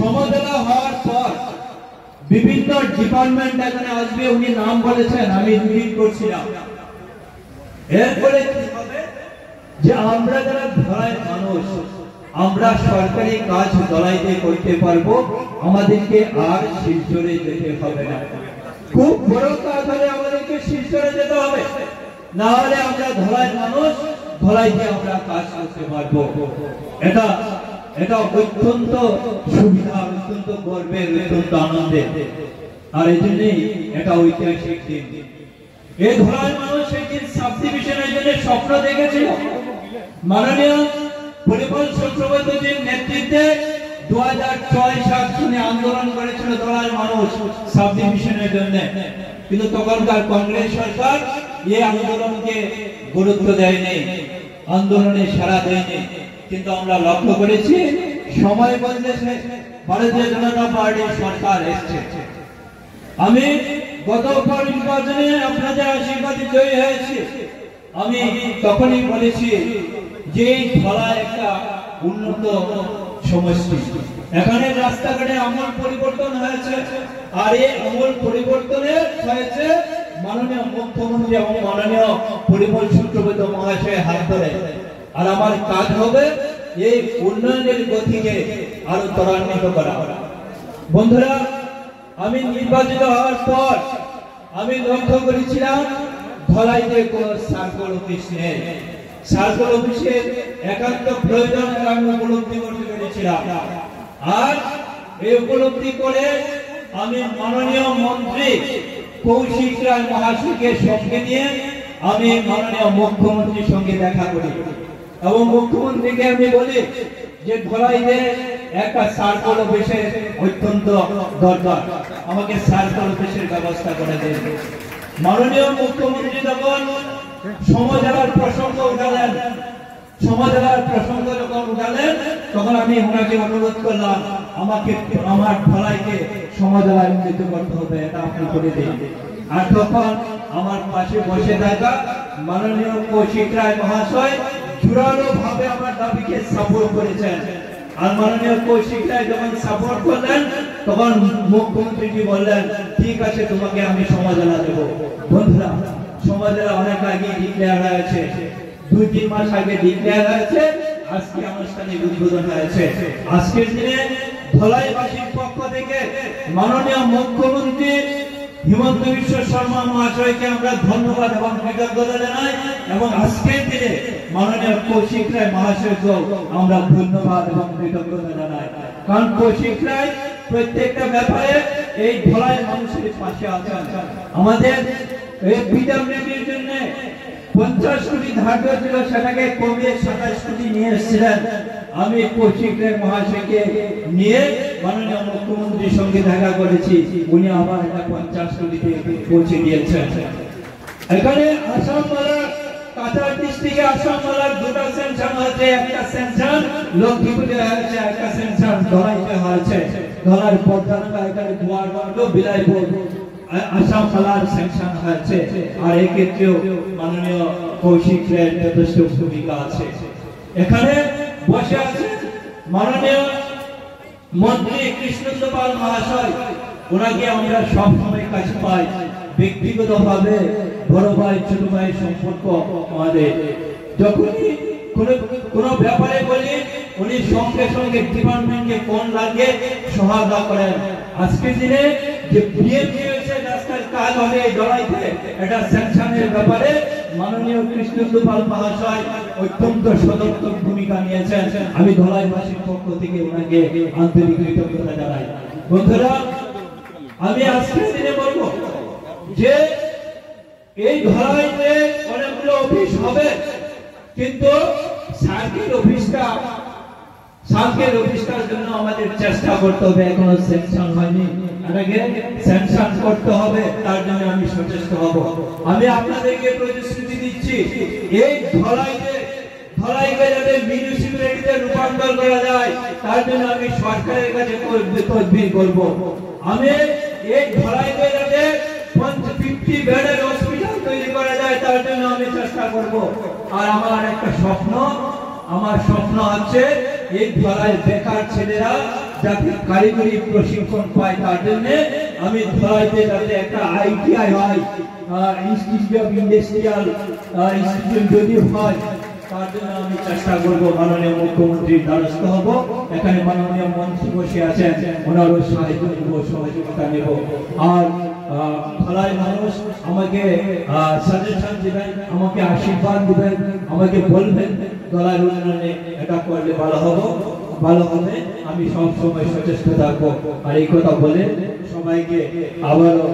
সমতলা হওয়ার পর বিভিন্ন ডিপার্টমেন্ট এখানে আসবে, উনি নাম বলেছেন, আমি রিপিট করছিলাম। এরপরে কি হবে যে আমরা যারা ধলাই মানুষ, আমরা সরকারি কাজ ধলাইতে করতে পারবো, আমাদেরকে আর শিলচরে যেতে হবে না। খুব বড় কাজ হলে আমাদেরকে শিলচরে যেতে হবে, না হলে আমরা ধলাই মানুষ, ধলাইতে আমরা কাজ করতে পারবো। এটা অত্যন্ত সুবিধা, অত্যন্ত গর্বের, অত্যন্ত আনন্দের। আর এই জন্যই এটা ঐতিহাসিক দিন। এই ধলাই মানুষ এই দিন সাবডিভিশনের জন্য স্বপ্ন দেখেছিল। মাননীয় পরিমল চক্রবর্তীর নেতৃত্বে 2006 সালে আন্দোলন করেছিল ধলাই মানুষ সাবডিভিশনের জন্য, কিন্তু তখনকার কংগ্রেস সরকার এই আন্দোলনকে গুরুত্ব দেয়নি, আন্দোলনে সাড়া দেয়নি। কিন্তু আমরা লক্ষ্য করেছি সময় বদলেছে, ভারতীয় জনতা পার্টির সরকার এসেছে। আমি গত নির্বাচনে আপনাদের আশীর্বাদে জয়ী হয়েছি। আমি তখনই বলেছি যে ধলাই একটা উন্নত সমষ্টি, এখানে রাস্তাঘাটে আমূল পরিবর্তন হয়েছে। আর এই আমূল পরিবর্তনে হয়েছে মাননীয় মুখ্যমন্ত্রী এবং মাননীয় পরিমল চক্রবর্তী মহাশয়ের হাত ধরে। আর আমার কাজ হবে এই উন্নয়নের গতিকে আরো ত্বরান্বিত করা। বন্ধুরা, আমি নির্বাচিত হওয়ার পর আমি লক্ষ্য করেছিলাম ধলাইতে কোন সার্কল অফিস নেই। সার্কল অফিসের একান্ত প্রয়োজন আমি উপলব্ধি করতে পেরেছিলাম। আর এই উপলব্ধি করে আমি মাননীয় মন্ত্রী কৌশিক রায় মহাশয়কে সঙ্গে নিয়ে আমি মাননীয় মুখ্যমন্ত্রীর সঙ্গে দেখা করি এবং মুখ্যমন্ত্রীকে আমি বলি যে ধলাইতে একটা সার্কল অফিসের অত্যন্ত দরকার, আমাকে সার্কল অফিসের ব্যবস্থা করে দেন। মাননীয় মুখ্যমন্ত্রী যখন সমজেলার প্রসঙ্গ উঠালেন, তখন আমি ওনাকে অনুরোধ করলাম আমাকে আমার ধলাইকে সমজেলায় উন্নীত করতে হবে, এটা আপনি করে দিন। আর তখন আমার পাশে বসে থাকা মাননীয় কৌশিক রায় মহাশয় জোরালো ভাবে আমার দাবিকে সাপোর্ট করেছেন। আর মাননীয় কৌশিক রায় যখন সাপোর্ট করলেন তখন মুখ্যমন্ত্রীজি বললেন ঠিক আছে, তোমাকে আমি সমজেলা দেব। বন্ধুরা, সমজেলা অনেক আগে ডিক্লেয়ার হয়েছে, 2-3 মাস আগে ডিক্লেয়ার হয়েছে, আজকে আনুষ্ঠানিক উদ্বোধন হয়েছে। আজকের দিনে ধলাইবাসীর পক্ষ থেকে মাননীয় মুখ্যমন্ত্রী হিমন্ত বিশ্ব শর্মা মহাশয়কে আমরা ধন্যবাদ এবং কৃতজ্ঞতা জানাই, এবং আজকের দিনে মাননীয় কৌশিক রায় মহাশয়কেও আমরা ধন্যবাদ এবং কৃতজ্ঞতা জানাই। কারণ কৌশিক রায় প্রত্যেকটা ব্যাপারে এই ধলাই মানুষের পাশে আছেন। আমাদের এই পিডব্লিউডির জন্য 50 কোটি ধার্য ছিল, সেটাকে কমিয়ে 27 কোটি নিয়ে এসেছিলেন। আমি কৌশিক রায় মহাশয়কে নিয়ে মাননীয় মুখ্যমন্ত্রীর সঙ্গে দেখা করেছি, উনি আবার এটা 50 কোটিতে পৌঁছে দিয়েছেন। এখানে আসাম মালার কাছাড় ডিস্ট্রিক্টে আসাম মালার 2টা সেকশন হয়েছে, একটা সেকশন লক্ষ্মীপুরে হয়েছে, একটা সেকশন ধলাইতে হয়েছে। ধলার পদ্মানগা এখানে গোয়ালগঞ্জ বিলাইপুর আসাম মালার সেকশন হয়েছে। আর এই ক্ষেত্রেও মাননীয় কৌশিক রায়ের যথেষ্ট ভূমিকা আছে। এখানে বসে আছে মাননীয় মন্ত্রী কৃষ্ণেন্দ্র পাল মহাশয়, ওনাকে আমরা সবসময় কাছে পাই, ব্যক্তিগতভাবে বড় ভাই ছোট ভাই সম্পর্ক আমাদের। যখনই কোন ব্যাপারে বলি উনি সঙ্গে সঙ্গে ডিপার্টমেন্টকে ফোন লাগিয়ে সহায়তা করেন। আজকের দিনে যে বিএমপি হয়েছে, রাস্তার কাজ হবে ধলাইতে, এটা স্যাংশনের ব্যাপারে মাননীয় কৃষ্ণেন্দ্র পাল মহাশয় অত্যন্ত সদর্থক ভূমিকা নিয়েছেন। আমি ধলাইবাসীর পক্ষ থেকে ওনাকে আন্তরিক কৃতজ্ঞতা জানাই। বন্ধুরা, আমি আজকের দিনে বলবো যে এই ধলাইতে অনেকগুলো অফিস হবে, কিন্তু সার্কেল অফিসটার জন্য আমাদের চেষ্টা করতে হবে। এখনো স্যাংশন হয়নি, এটাকে স্যাংশন করতে হবে, তার জন্য আমি সচেষ্ট হব। আমি আপনাদেরকে প্রতিশ্রুতি দিচ্ছি, এই ধলাইকে যাতে মিউনিসিপ্যালিটিতে রূপান্তর করা যায়, তার জন্য আমি সরকারের কাছে তদবির করব। আমি এই ধলাইকে যাতে 50 বেডের হসপিটাল তৈরি করা যায়, তার জন্য আমি চেষ্টা করব। আর আমার একটা স্বপ্ন আছে, এই ধলাই বেকার ছেলেরা যাতে কারিগরি প্রশিক্ষণ পায় তার জন্য আমি ধলাইতে যাতে একটা আইটিআই হয়, ইনস্টিটিউট অফ ইন্ডাস্ট্রিয়াল ইনস্টিটিউট যদি হয় তার জন্য আমি চেষ্টা করবো। মাননীয় মুখ্যমন্ত্রীর দ্বারস্থ হব। এখানে মাননীয় মন্ত্রী বসে আছেন, ওনারও সাহায্য নেব, সহযোগিতা নেব। আর ধলাই মানুষ আমাকে সাজেশন দিবেন, আমাকে আশীর্বাদ দিবেন, আমাকে বলবেন ধলাই উন্নয়নে এটা করলে ভালো হবে। আমি সব সময় সচেষ্ট থাকবো। আর এই কথা বলে সবাইকে আবারও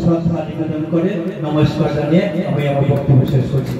শ্রদ্ধা নিবেদন করে নমস্কার জানিয়ে আমি আমার বক্তব্য শেষ করছি।